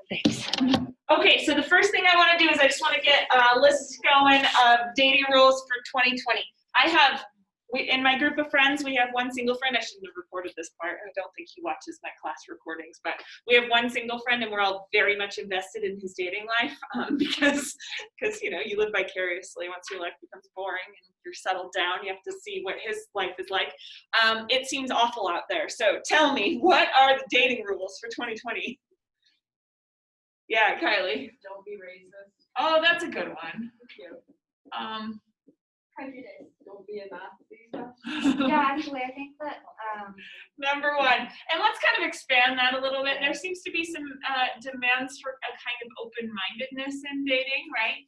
Thanks. Okay, so the first thing I want to do is I just want to get a list going of dating rules for 2020. In my group of friends, we have one single friend. I shouldn't have recorded this part. I don't think he watches my class recordings, but we have one single friend, and we're all very much invested in his dating life because you know, you live vicariously. Once your life becomes boring and you're settled down, you have to see what his life is like. It seems awful out there. So tell me, what are the dating rules for 2020? Yeah, Kylie. Don't be racist. Oh, that's a good one. Prejudice. Don't be a Nazi. Yeah, actually, I think that Number one, and let's kind of expand that a little bit. There seems to be some demands for a kind of open-mindedness in dating, right?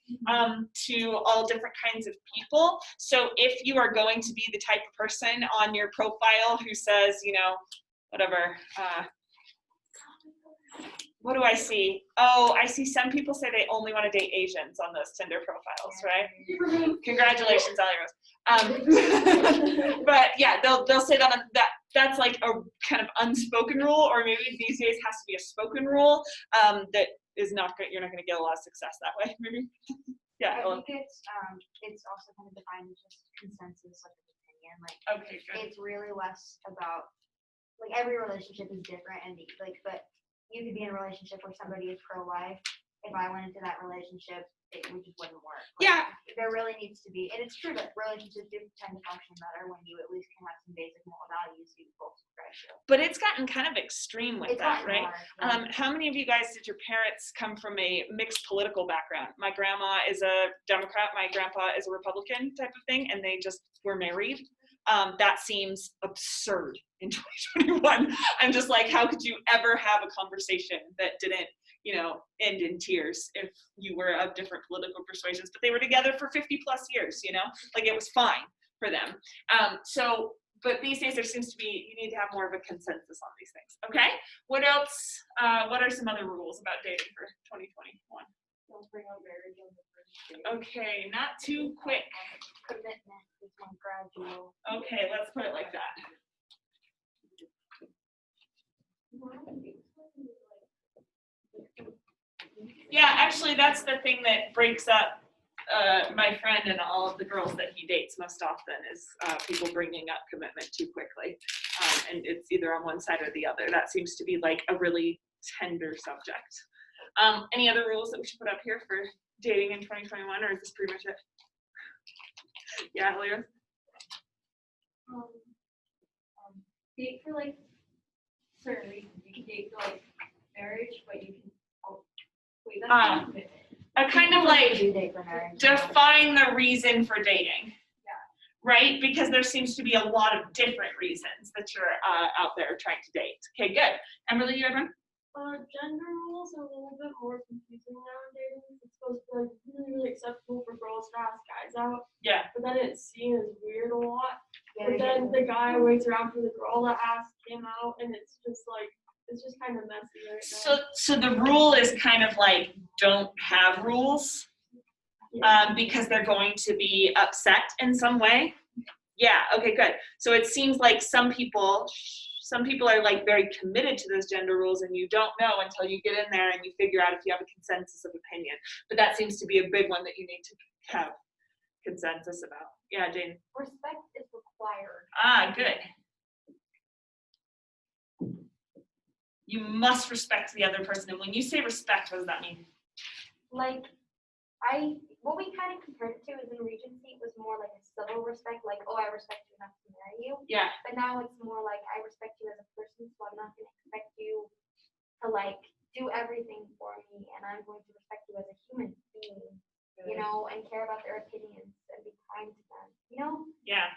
To all different kinds of people. So if you are going to be the type of person on your profile who says, you know, whatever, what do I see? Oh, I see some people say they only want to date Asians on those Tinder profiles, right? Congratulations, Ali Rose. But yeah, they'll say that that's like a kind of unspoken rule, or maybe these days has to be a spoken rule that is not good. You're not going to get a lot of success that way. Maybe. Yeah. I think it's also kind of defined as just consensus of opinion. Like, okay, good. It's really less about, like, every relationship is different, and like, but you could be in a relationship where somebody is pro-life. If I went into that relationship, it just wouldn't work. Like, yeah. There really needs to be, and it's true that relationships do tend to function better when you at least can have some basic moral values you both subscribe to. But it's gotten kind of extreme with that, right? Hard, yeah. How many of you guys, did your parents come from a mixed political background? My grandma is a Democrat, my grandpa is a Republican type of thing, and they just were married. That seems absurd in 2021. I'm just like, how could you ever have a conversation that didn't, you know, end in tears if you were of different political persuasions? But they were together for 50 plus years, you know, like it was fine for them. But these days there seems to be, you need to have more of a consensus on these things. Okay, what else? What are some other rules about dating for 2021? Don't bring up marriage on the first date. Okay, not too quick. Commitment is more gradual. Okay, let's put it like that. Yeah, actually, that's the thing that breaks up my friend and all of the girls that he dates most often is people bringing up commitment too quickly. And it's either on one side or the other. That seems to be like a really tender subject. Any other rules that we should put up here for dating in 2021, or is this pretty much it? Yeah, Leah? Date for like certain reasons. You can date for like marriage, but you can wait, that's not commitment. A kind of like Do date for marriage. define the reason for dating. Yeah. Right? Because there seems to be a lot of different reasons that you're out there trying to date. Okay, good. Emily, you have one? Gender rules are a little bit more confusing nowadays. It's supposed to be like really acceptable for girls to ask guys out, Yeah. but then it's seen as weird a lot. Yeah, But then the guy waits around for the girl to ask him out, and it's just like, it's just kind of messy right now. So the rule is kind of like don't have rules because they're going to be upset in some way. Yeah, okay, good. So it seems like some people are like very committed to those gender rules, and you don't know until you get in there and you figure out if you have a consensus of opinion. But that seems to be a big one that you need to have consensus about. Yeah, Jane. Respect is required. Ah, good. You must respect the other person. And when you say respect, what does that mean? Like, what we kind of compared it to is in Regency, it was more like a civil respect, like, oh, I respect you enough to marry you. Yeah. But now it's more like, I respect you as a person, so I'm not going to expect you to, like, do everything for me, and I'm going to respect you as a human being, you know, and care about their opinions and be kind to them, you know? Yeah.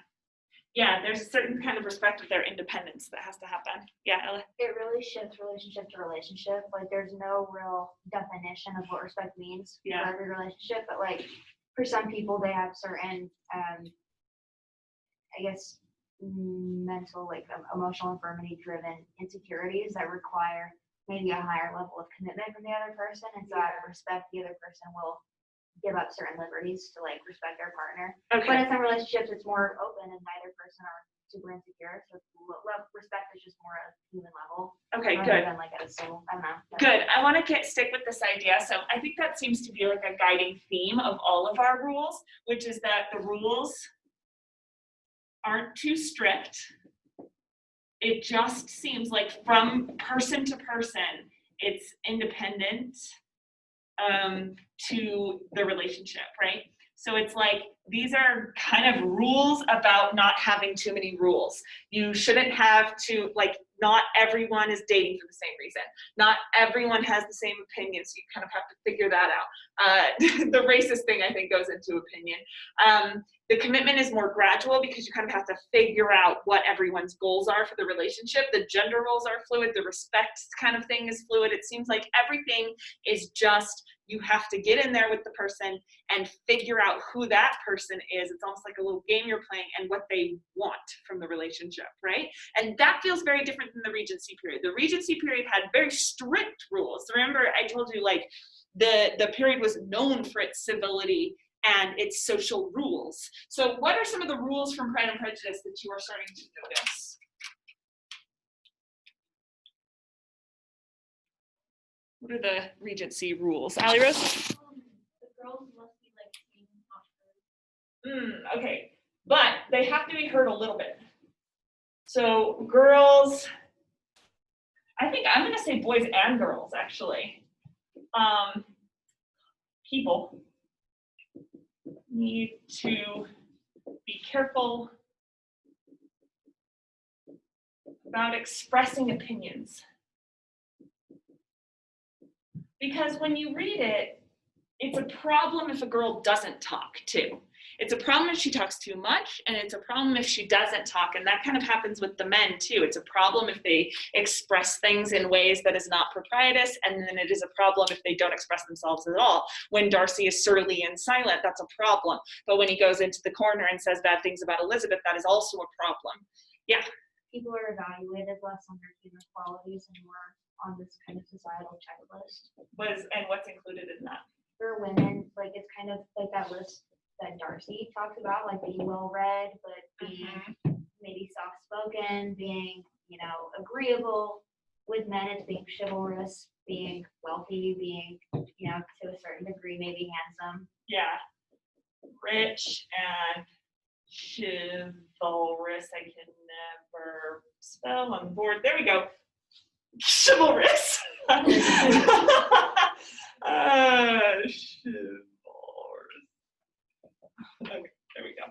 Yeah, there's a certain kind of respect of their independence that has to happen. Yeah, Ella. It really shifts relationship to relationship. Like, there's no real definition of what respect means for every relationship, but like for some people, they have certain, I guess, mental, like emotional infirmity-driven insecurities that require maybe a higher level of commitment from the other person, and so out of respect, the other person will give up certain liberties to like respect their partner. Okay. But in some relationships, it's more open, and neither person are super insecure. So respect is just more at a human level. Okay, rather good. than like at a soul. I don't know. Good. I want to stick with this idea. So I think that seems to be like a guiding theme of all of our rules, which is that the rules aren't too strict. It just seems like from person to person, it's independent to the relationship, right? So it's like, these are kind of rules about not having too many rules. You shouldn't have to, like, not everyone is dating for the same reason. Not everyone has the same opinion, so you kind of have to figure that out. The racist thing, I think, goes into opinion. The commitment is more gradual because you kind of have to figure out what everyone's goals are for the relationship. The gender roles are fluid. The respect kind of thing is fluid. It seems like everything is just, you have to get in there with the person and figure out who that person is. It's almost like a little game you're playing and what they want from the relationship, right? And that feels very different than the Regency period. The Regency period had very strict rules. Remember, I told you, like, the period was known for its civility and its social rules. So what are some of the rules from Pride and Prejudice that you are starting to notice? What are the Regency rules? Allie Rose? The girls must be like being offered. Okay, but they have to be heard a little bit. So girls, I think I'm gonna say boys and girls, actually. People need to be careful about expressing opinions. Because when you read it, it's a problem if a girl doesn't talk too. It's a problem if she talks too much, and it's a problem if she doesn't talk, and that kind of happens with the men too. It's a problem if they express things in ways that is not proprietous, and then it is a problem if they don't express themselves at all. When Darcy is surly and silent, that's a problem. But when he goes into the corner and says bad things about Elizabeth, that is also a problem. Yeah. People are evaluated less on their human qualities and more on this kind of societal checklist. What's included in that? For women, like, it's kind of like that list that Darcy talks about, like being well-read, but being maybe soft-spoken, being, agreeable. With men, it's being chivalrous, being wealthy, being, to a certain degree, maybe handsome. Yeah. Rich and chivalrous. I can never spell on the board. There we go. Chivalrous. Chivalrous. Okay, there we go.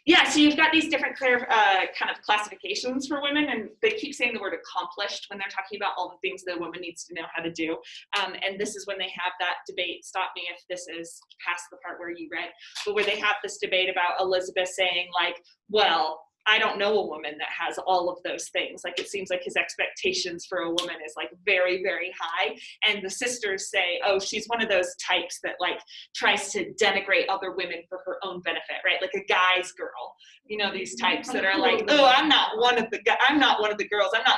Yeah, so you've got these different kind of classifications for women, and they keep saying the word accomplished when they're talking about all the things that a woman needs to know how to do. And this is when they have that debate, stop me if this is past the part where you read, but where they have this debate about Elizabeth saying, like, well, I don't know a woman that has all of those things. Like, it seems like his expectations for a woman is like very, very high. And the sisters say, oh, she's one of those types that like tries to denigrate other women for her own benefit, right? Like a guy's girl. You know, these types that are like, oh, I'm not one of the girls. I'm not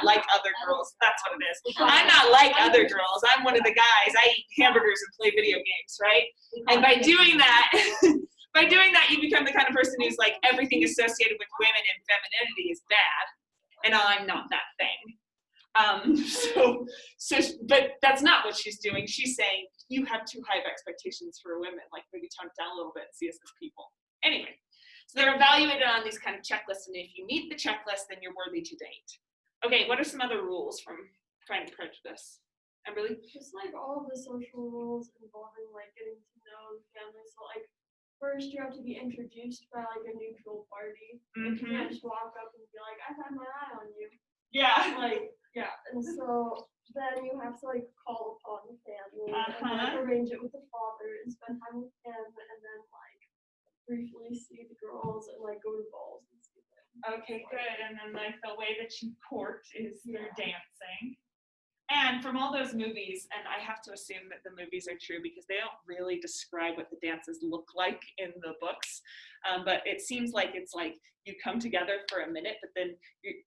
like other girls. That's what it is. I'm not like other girls. I'm one of the guys. I eat hamburgers and play video games, right? And by doing that, you become the kind of person who's like, everything associated with women and femininity is bad, and I'm not that thing. But that's not what she's doing. She's saying, you have too high of expectations for women, like maybe tone it down a little bit and see us as people. Anyway, so they're evaluated on these kind of checklists, and if you meet the checklist, then you're worthy to date. Okay, what are some other rules from Pride and Prejudice? Emily? Just like all of the social rules involving like getting to know the family. So like, first you have to be introduced by like a neutral party. You can't just walk up and be like, I've had my eye on you. Yeah. Like, yeah. And so then you have to like call upon the family and like arrange it with the father and spend time with him, and then like briefly see the girls and like go to balls and see them. Okay, good. And then like the way that you court is through dancing. And from all those movies, and I have to assume that the movies are true because they don't really describe what the dances look like in the books, but it seems like it's like you come together for a minute, but then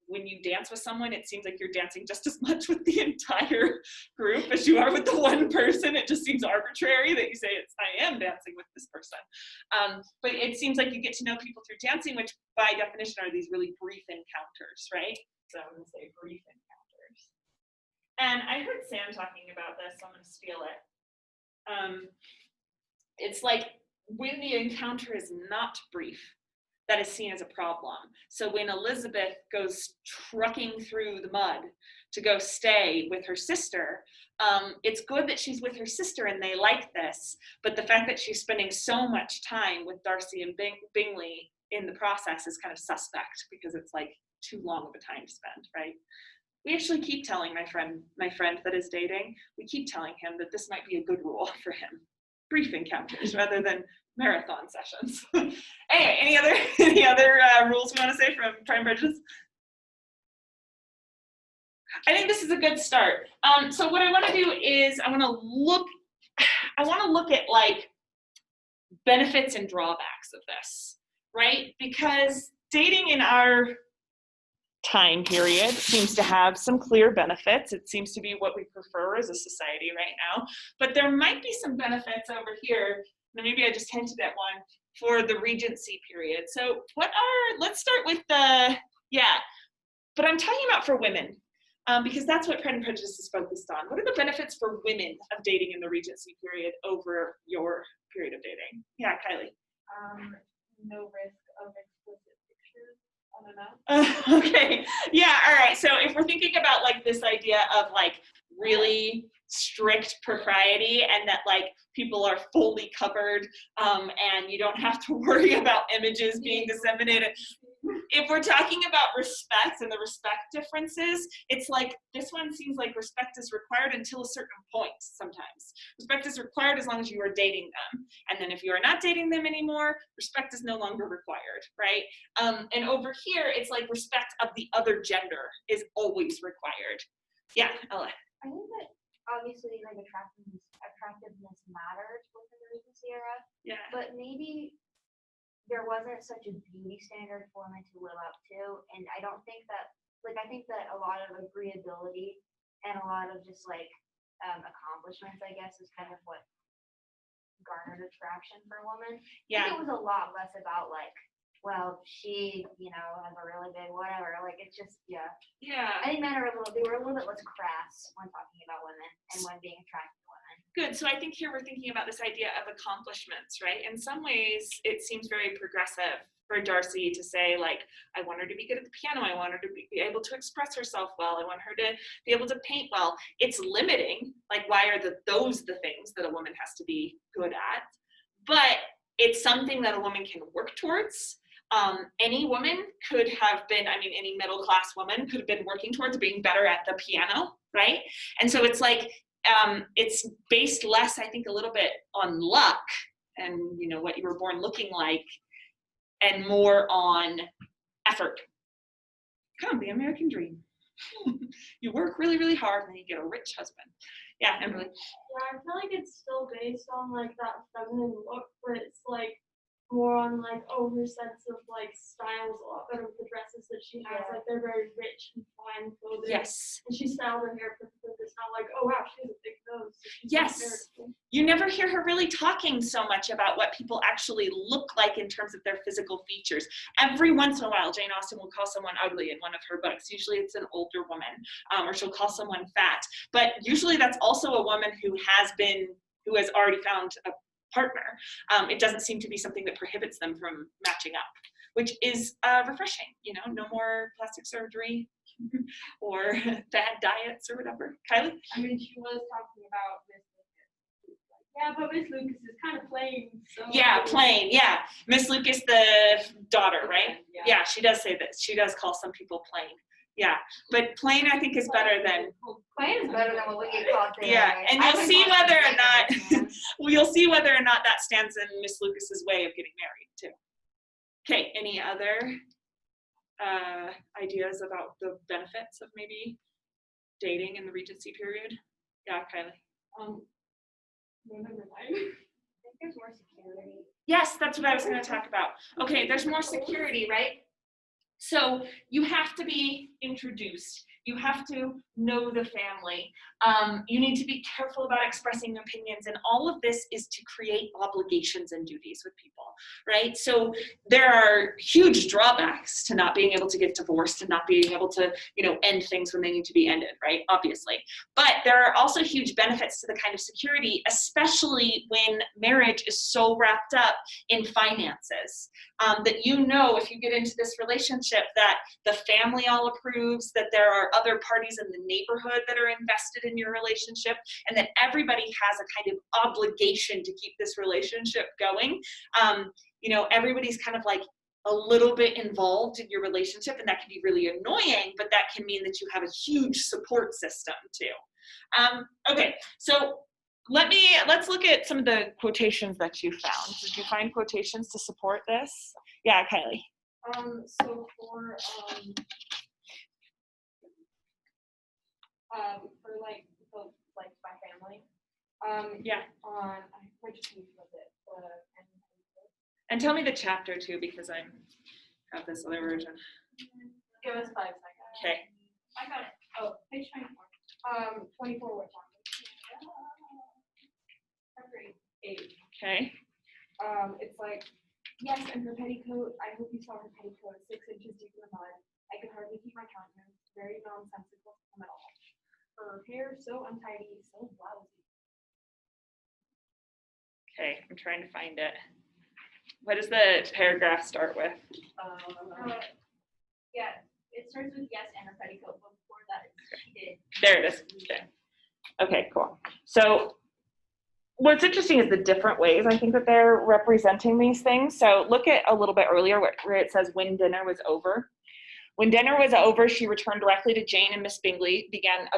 when you dance with someone, it seems like you're dancing just as much with the entire group as you are with the one person. It just seems arbitrary that you say, I am dancing with this person. But it seems like you get to know people through dancing, which by definition are these really brief encounters, right? So I'm going to say brief encounters. And I heard Sam talking about this, so I'm going to steal it. It's like when the encounter is not brief, that is seen as a problem. So when Elizabeth goes trucking through the mud to go stay with her sister, it's good that she's with her sister and they like this, but the fact that she's spending so much time with Darcy and Bingley in the process is kind of suspect, because it's like too long of a time to spend, right? We actually keep telling my friend that is dating, we keep telling him that this might be a good rule for him. Brief encounters rather than marathon sessions. Anyway, any other rules we want to say from Pride and Prejudice? I think this is a good start. So what I want to do is I want to look at like benefits and drawbacks of this, right? Because dating in our time period seems to have some clear benefits. It seems to be what we prefer as a society right now, but there might be some benefits over here. And maybe I just hinted at one for the Regency period. So let's start with but I'm talking about for women, because that's what Pride and Prejudice is focused on. What are the benefits for women of dating in the Regency period over your period of dating? Yeah, Kylie. No risk of explicit pictures on and off. Okay, yeah, all right. So if we're thinking about like this idea of like really strict propriety and that like people are fully covered and you don't have to worry about images being disseminated. If we're talking about respect and the respect differences, it's like this one seems like respect is required until a certain point sometimes. Respect is required as long as you are dating them. And then if you are not dating them anymore, respect is no longer required, right? And over here, it's like respect of the other gender is always required. Yeah, Ella. I think that obviously like attractiveness matters within the Regency era. Yeah. But maybe there wasn't such a beauty standard for women to live up to. And I don't think that, I think that a lot of agreeability and a lot of just accomplishments, I guess, is kind of what garnered attraction for women. Yeah. I think it was a lot less about well, she, has a really big whatever. It's just, yeah. Yeah. I think men were a little bit less crass when talking about women and when being attracted to women. Good. So I think here we're thinking about this idea of accomplishments, right? In some ways, it seems very progressive for Darcy to say, I want her to be good at the piano. I want her to be able to express herself well. I want her to be able to paint well. It's limiting. Why are those the things that a woman has to be good at? But it's something that a woman can work towards. Any woman could have been, any middle-class woman could have been working towards being better at the piano, right? And so it's it's based less, I think, a little bit on luck and, what you were born looking like, and more on effort. Kind of the American dream. You work really, really hard and then you get a rich husband. Yeah, Emily. Yeah, I feel like it's still based on that feminine look, but it's more on her sense of styles a lot better with the dresses that she has. They're very rich and fine clothing. Yes. And she styled her hair perfectly. It's not oh wow, she has a big nose. So yes. You never hear her really talking so much about what people actually look like in terms of their physical features. Every once in a while, Jane Austen will call someone ugly in one of her books. Usually it's an older woman, or she'll call someone fat. But usually that's also a woman who has already found a partner. It doesn't seem to be something that prohibits them from matching up, which is refreshing. No more plastic surgery or bad diets or whatever. Kylie? She was talking about Miss Lucas. Yeah, but Miss Lucas is kind of plain. So yeah, plain. Yeah, Miss Lucas, the daughter, right? Yeah, she does say this. She does call some people plain. Yeah, but plain I think is better than. Plain is better than what we get called today. Yeah, and you'll see whether or not you'll see whether or not that stands in Miss Lucas's way of getting married too. Okay, any other ideas about the benefits of maybe dating in the Regency period? Yeah, Kylie. Remember I think there's more security. Yes, that's what I was going to talk about. Okay, there's more security, right? So you have to be introduced You have to know the family. You need to be careful about expressing opinions, and all of this is to create obligations and duties with people, right? So there are huge drawbacks to not being able to get divorced and not being able to, end things when they need to be ended, right? Obviously. But there are also huge benefits to the kind of security, especially when marriage is so wrapped up in finances, that if you get into this relationship, that the family all approves, that there are other parties in the neighborhood that are invested in your relationship, and that everybody has a kind of obligation to keep this relationship going. Everybody's kind of like a little bit involved in your relationship, and that can be really annoying, but that can mean that you have a huge support system too. Okay, so let's look at some of the quotations that you found. Did you find quotations to support this? Yeah, Kylie. So for my family. Yeah. On which page was it? And tell me the chapter too, because I have this other version. Give us 5 seconds. Okay. I got it. Oh, page 24. 24 what chapter? Chapter 8. Okay. It's like, yes, and her petticoat, I hope you saw her petticoat, 6 inches deep in the mud. I could hardly keep my countenance, very nonsensical to them at all. Her hair so untidy, so blousy. Okay, I'm trying to find it. What does the paragraph start with? Yeah, it starts with yes and her petticoat, but before that she did. There it is. Okay, cool. So what's interesting is the different ways I think that they're representing these things. So look at a little bit earlier where it says when dinner was over. When dinner was over, she returned directly to Jane, and Miss Bingley began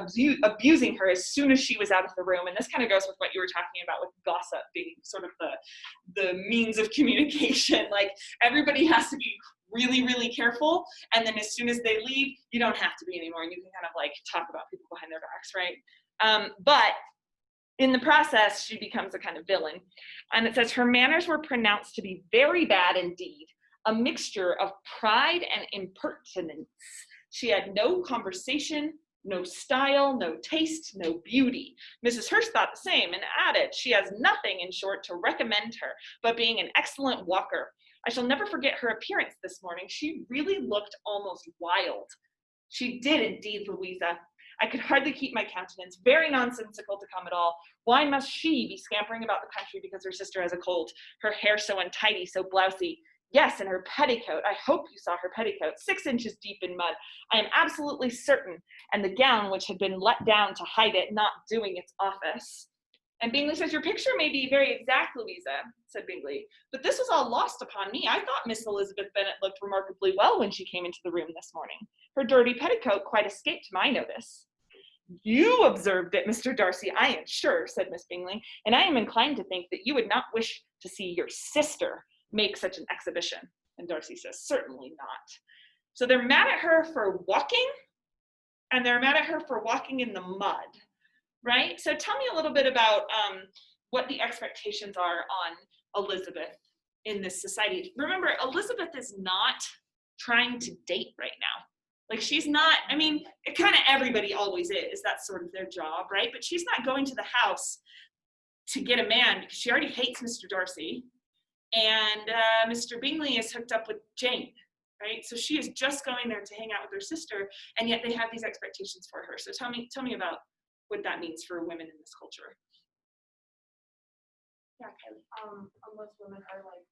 abusing her as soon as she was out of the room. And this kind of goes with what you were talking about with gossip being sort of the means of communication. Like, everybody has to be really, really careful. And then as soon as they leave, you don't have to be anymore. And you can kind of like talk about people behind their backs, right? But in the process, she becomes a kind of villain. And it says, her manners were pronounced to be very bad indeed, a mixture of pride and impertinence. She had no conversation, no style, no taste, no beauty. Mrs. Hurst thought the same and added, she has nothing, in short, to recommend her, but being an excellent walker. I shall never forget her appearance this morning. She really looked almost wild. She did indeed, Louisa. I could hardly keep my countenance, very nonsensical to come at all. Why must she be scampering about the country because her sister has a cold? Her hair so untidy, so blousy. Yes, and her petticoat. I hope you saw her petticoat, 6 inches deep in mud. I am absolutely certain. And the gown, which had been let down to hide it, not doing its office. And Bingley says, your picture may be very exact, Louisa, said Bingley, but this was all lost upon me. I thought Miss Elizabeth Bennet looked remarkably well when she came into the room this morning. Her dirty petticoat quite escaped my notice. You observed it, Mr. Darcy, I am sure, said Miss Bingley, and I am inclined to think that you would not wish to see your sister make such an exhibition. And Darcy says, certainly not. So they're mad at her for walking, and they're mad at her for walking in the mud, right? So tell me a little bit about what the expectations are on Elizabeth in this society. Remember, Elizabeth is not trying to date right now. Like, she's not, I mean, kind of everybody always is. That's sort of their job, right? But she's not going to the house to get a man because she already hates Mr. Darcy. And Mr. Bingley is hooked up with Jane, right? So she is just going there to hang out with her sister, and yet they have these expectations for her. So tell me about what that means for women in this culture. Yeah, Kylie. Unless women are like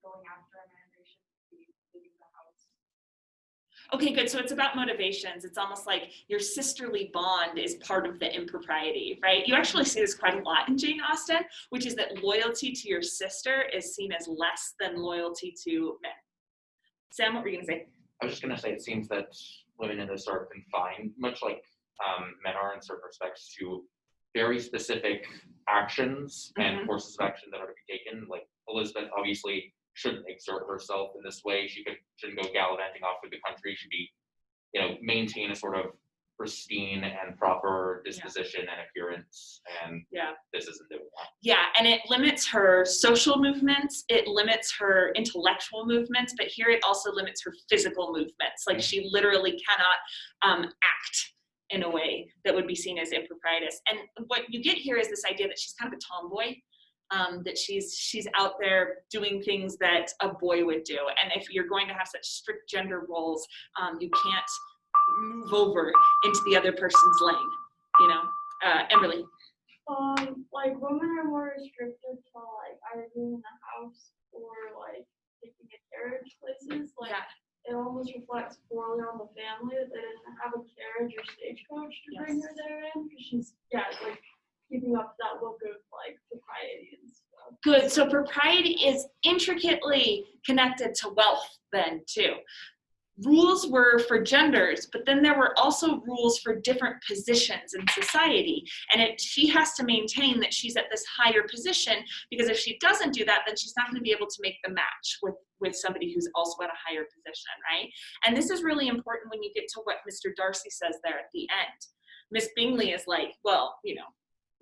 going after a man, they shouldn't be leaving the house. Okay, good. So it's about motivations. It's almost like your sisterly bond is part of the impropriety, right? You actually see this quite a lot in Jane Austen, which is that loyalty to your sister is seen as less than loyalty to men. Sam, what were you going to say? I was just going to say it seems that women in this are confined, much like men are in certain respects, to very specific actions and courses of action that are to be taken. Like Elizabeth obviously shouldn't exert herself in this way. She shouldn't go gallivanting off through the country. Should be, maintain a sort of pristine and proper disposition and appearance, and Yeah. this isn't doing that. Yeah, and it limits her social movements, it limits her intellectual movements, but here it also limits her physical movements. Like she literally cannot act in a way that would be seen as improprietous. And what you get here is this idea that she's kind of a tomboy, that she's out there doing things that a boy would do. And if you're going to have such strict gender roles, you can't move over into the other person's lane, you know. Emberly. Like women are more restricted to like either being in the house or like taking a carriage places. Like it almost reflects poorly on the family that they didn't have a carriage or stagecoach to bring her there in, because she's it's like keeping up that look of like propriety and stuff. Good. So propriety is intricately connected to wealth then too. Rules were for genders, but then there were also rules for different positions in society. And she has to maintain that she's at this higher position, because if she doesn't do that, then she's not going to be able to make the match with somebody who's also at a higher position, right? And this is really important when you get to what Mr. Darcy says there at the end. Miss Bingley is like, well, you know,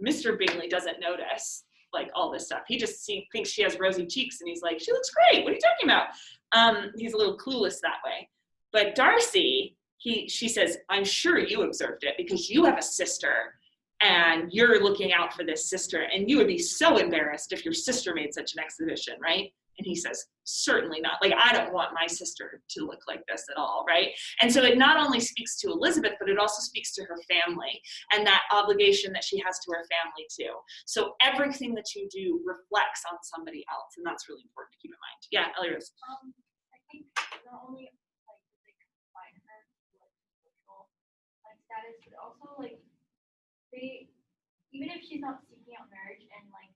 Mr. Bingley doesn't notice like all this stuff. He just thinks she has rosy cheeks, and he's like, she looks great. What are you talking about? He's a little clueless that way. But Darcy, she says, I'm sure you observed it because you have a sister and you're looking out for this sister, and you would be so embarrassed if your sister made such an exhibition, right? And he says, certainly not. Like, I don't want my sister to look like this at all, right? And so it not only speaks to Elizabeth, but it also speaks to her family and that obligation that she has to her family too. So everything that you do reflects on somebody else, and that's really important to keep in mind. Yeah, Ellie Rose. I think not only like they confine her to like social like status, but also like they, even if she's not seeking out marriage and like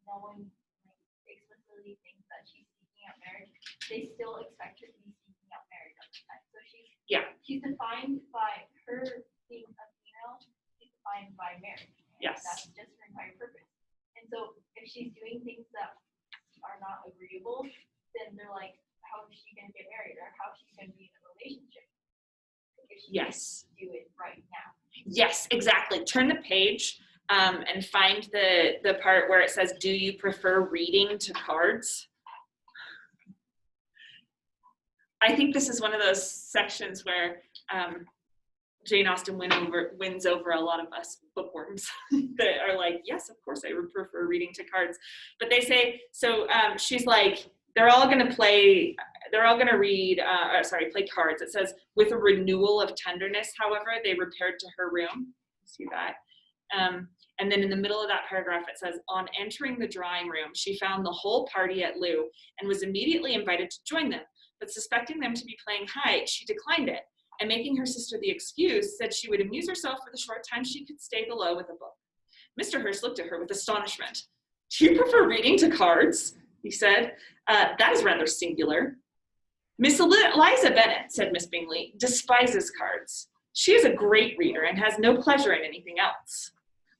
no one like explicitly thinks that she's seeking out marriage, they still expect her to be seeking out marriage at the time. So she's defined by her being a female, she's defined by marriage. Yes. That's just her entire purpose. And so if she's doing things that are not agreeable, then they're like, how is she going to get married, or how is she going to be in a relationship if she can't do it right now? Yes, exactly. Turn the page and find the part where it says, do you prefer reading to cards? I think this is one of those sections where Jane Austen wins over a lot of us bookworms that are like, yes, of course I would prefer reading to cards. But they say, so she's like, they're all going to play cards. It says, with a renewal of tenderness, however, they repaired to her room. See that? And then in the middle of that paragraph, it says, on entering the drawing room, she found the whole party at loo and was immediately invited to join them. But suspecting them to be playing hide, she declined it, and making her sister the excuse, said she would amuse herself for the short time she could stay below with a book. Mr. Hurst looked at her with astonishment. Do you prefer reading to cards? He said. That is rather singular. Miss Eliza Bennet, said Miss Bingley, despises cards. She is a great reader and has no pleasure in anything else.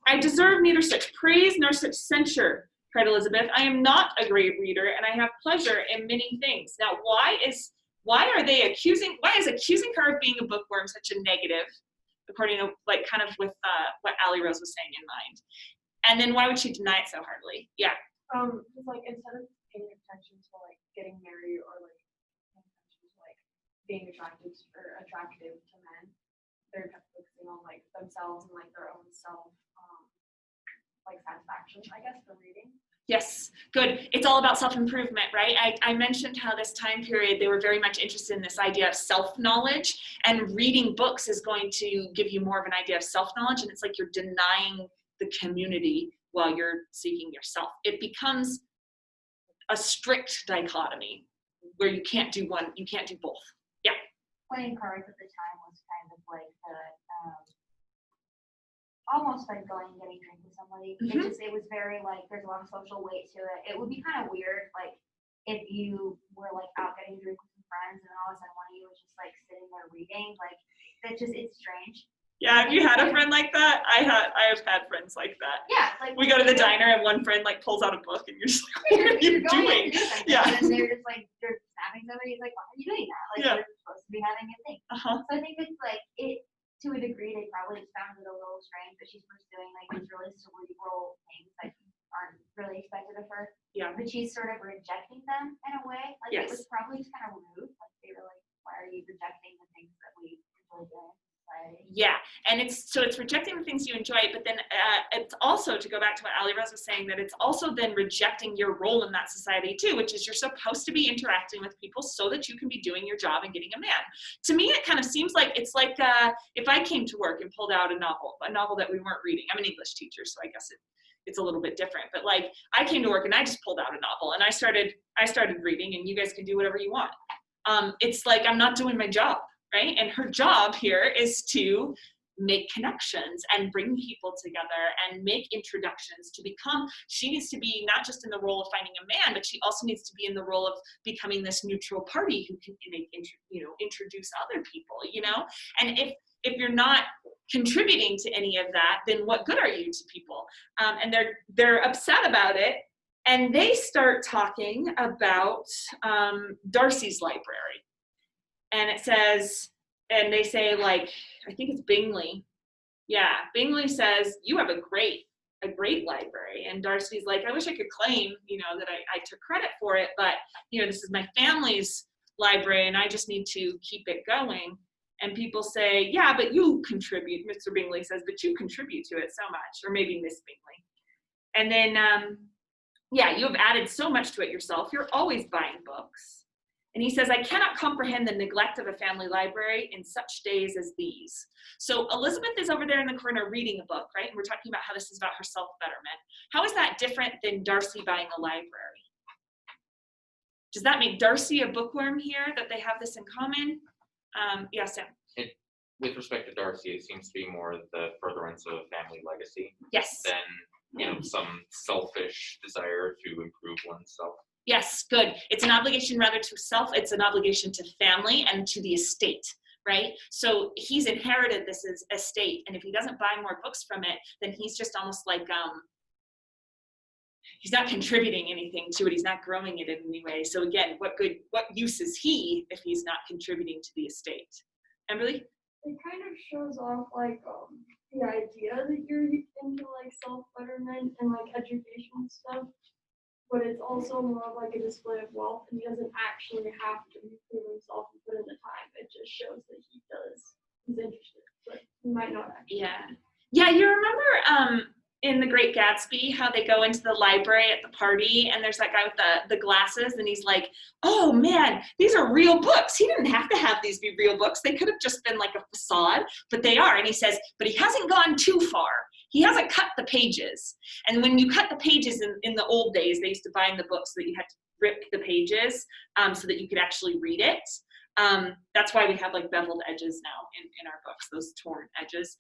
I deserve neither such praise nor such censure, cried Elizabeth. I am not a great reader, and I have pleasure in many things. Now, why is accusing her of being a bookworm such a negative, according to like kind of with what Allie Rose was saying in mind? And then why would she deny it so heartily? Yeah. Because like instead of paying attention to like getting married or like paying attention to like being attractive to men, they're just focusing on like themselves and like their own self like satisfaction, I guess, for reading. Yes, good. It's all about self-improvement, right? I mentioned how this time period, they were very much interested in this idea of self-knowledge, and reading books is going to give you more of an idea of self-knowledge, and it's like you're denying the community while you're seeking yourself. It becomes a strict dichotomy where you can't do one, you can't do both. Yeah. Playing cards at the time was kind of like the, almost like going and getting a drink with somebody. Mhm. It was very like, there's a lot of social weight to it. It would be kind of weird, like if you were like out getting a drink with some friends and all of a sudden one of you was just like sitting there reading, like it's strange. Yeah, have you had a friend like that? I have had friends like that. Yeah, like We go to the diner and one friend like pulls out a book and you're just like, what are you doing? Yeah. And they're just like, they're snapping somebody. It's like, why are you doing that? Like, Yeah. You're supposed to be having a thing. Uh-huh. So I think it's like, to a degree, they probably just found it a little strange that she's pursuing like these really cerebral things that aren't really expected of her. Yeah. But she's sort of rejecting them in a way. Like Yes. it was probably just kind of rude. Like they were like, why are you rejecting the things that we enjoy doing in society? Yeah, and it's rejecting the things you enjoy, but then it's also, to go back to what Ali Rose was saying, that it's also then rejecting your role in that society too, which is you're supposed to be interacting with people so that you can be doing your job and getting a man. To me, it kind of seems like it's like if I came to work and pulled out a novel that we weren't reading. I'm an English teacher, so I guess it's a little bit different. But like I came to work and I just pulled out a novel and I started reading, and you guys can do whatever you want. It's like I'm not doing my job. Right? And her job here is to make connections and bring people together and make introductions to become, she needs to be not just in the role of finding a man, but she also needs to be in the role of becoming this neutral party who can introduce other people, And if you're not contributing to any of that, then what good are you to people? And they're upset about it. And they start talking about Darcy's library. And it says, and they say like, I think it's Bingley. Yeah, Bingley says, you have a great library. And Darcy's like, I wish I could claim, that I took credit for it, but, this is my family's library and I just need to keep it going. And people say, yeah, but you contribute, Mr. Bingley says, but you contribute to it so much, or maybe Miss Bingley. And then, you have added so much to it yourself. You're always buying books. And he says, I cannot comprehend the neglect of a family library in such days as these. So Elizabeth is over there in the corner reading a book, right? And we're talking about how this is about her self-betterment. How is that different than Darcy buying a library? Does that make Darcy a bookworm here, that they have this in common? Yeah, Sam. With respect to Darcy, it seems to be more the furtherance of a family legacy Yes. than, some selfish desire to improve oneself. Yes, good. It's an obligation rather to self, it's an obligation to family and to the estate, right? So he's inherited this estate, and if he doesn't buy more books from it, then he's just almost like, he's not contributing anything to it, he's not growing it in any way. So again, what use is he if he's not contributing to the estate? Emberly? It kind of shows off like the idea that you're into like self-betterment and like education stuff. But it's also more of like a display of wealth, and he doesn't actually have to improve himself and put in the time. It just shows that he's interested, but he might not actually. Yeah, you remember in The Great Gatsby how they go into the library at the party, and there's that guy with the glasses, and he's like, oh man, these are real books. He didn't have to have these be real books. They could have just been like a facade, but they are. And he says, but he hasn't gone too far. He hasn't cut the pages. And when you cut the pages in the old days, they used to bind the books so that you had to rip the pages so that you could actually read it. That's why we have like beveled edges now in our books, those torn edges,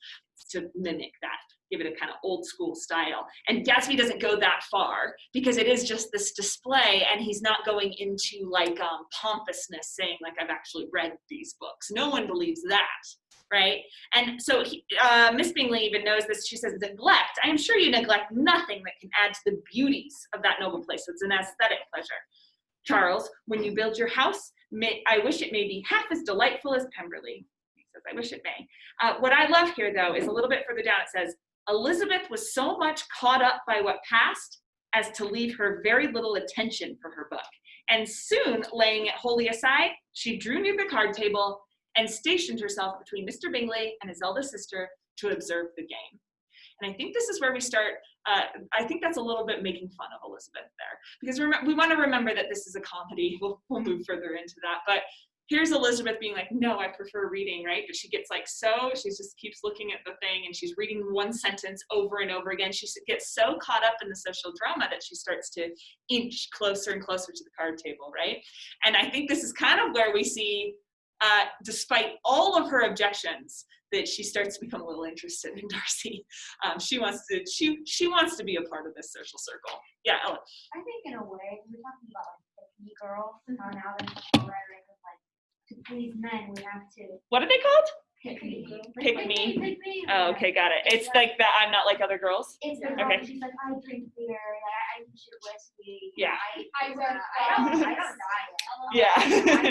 to mimic that, give it a kind of old school style. And Gatsby doesn't go that far because it is just this display, and he's not going into like pompousness saying like, I've actually read these books. No one believes that. Right? And so Miss Bingley even knows this. She says, neglect. I am sure you neglect nothing that can add to the beauties of that noble place. It's an aesthetic pleasure. Charles, when you build your house, I wish it may be half as delightful as Pemberley. He says, I wish it may. What I love here, though, is a little bit further down. It says, Elizabeth was so much caught up by what passed as to leave her very little attention for her book. And soon, laying it wholly aside, she drew near the card table and stationed herself between Mr. Bingley and his eldest sister to observe the game. And I think this is where we start, I think that's a little bit making fun of Elizabeth there. Because we want to remember that this is a comedy. We'll move further into that. But here's Elizabeth being like, no, I prefer reading, right? But she gets like she just keeps looking at the thing, and she's reading one sentence over and over again. She gets so caught up in the social drama that she starts to inch closer and closer to the card table, right? And I think this is kind of where we see, despite all of her objections, that she starts to become a little interested in Darcy. She wants to be a part of this social circle. Yeah, Ellen. I think in a way, we're talking about like pick-me girls. Now there's a rhetoric of like, to please men, we have to What are they called? pick me. Pick Like, me. Pick me. Oh, okay, got it. It's like that I'm not like other girls. It's the Okay. She's like, I drink beer, like I shoot whiskey. Yeah. I don't diet. Yeah,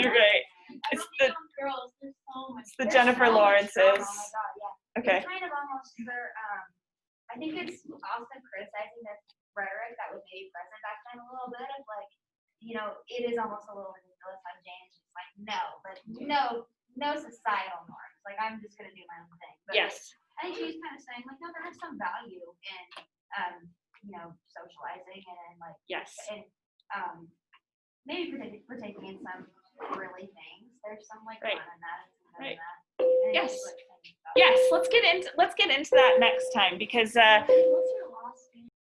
right. It's the girls, there's so much. Jennifer Lawrences. Oh my god, yeah. Okay. It's kind of almost her, I think it's also criticizing the rhetoric that was maybe present back then a little bit of like, it is almost a little ridiculous how Jane's just like, no societal norms. Like, I'm just gonna do my own thing. But like, Yes. I think she's kind of saying like, no, there is some value in, socializing and like, Yes. and maybe partaking in some really things. There's some like Right. fun in that. And some good Right. in that. And Yes. it's, like, Yes, let's get into that next time because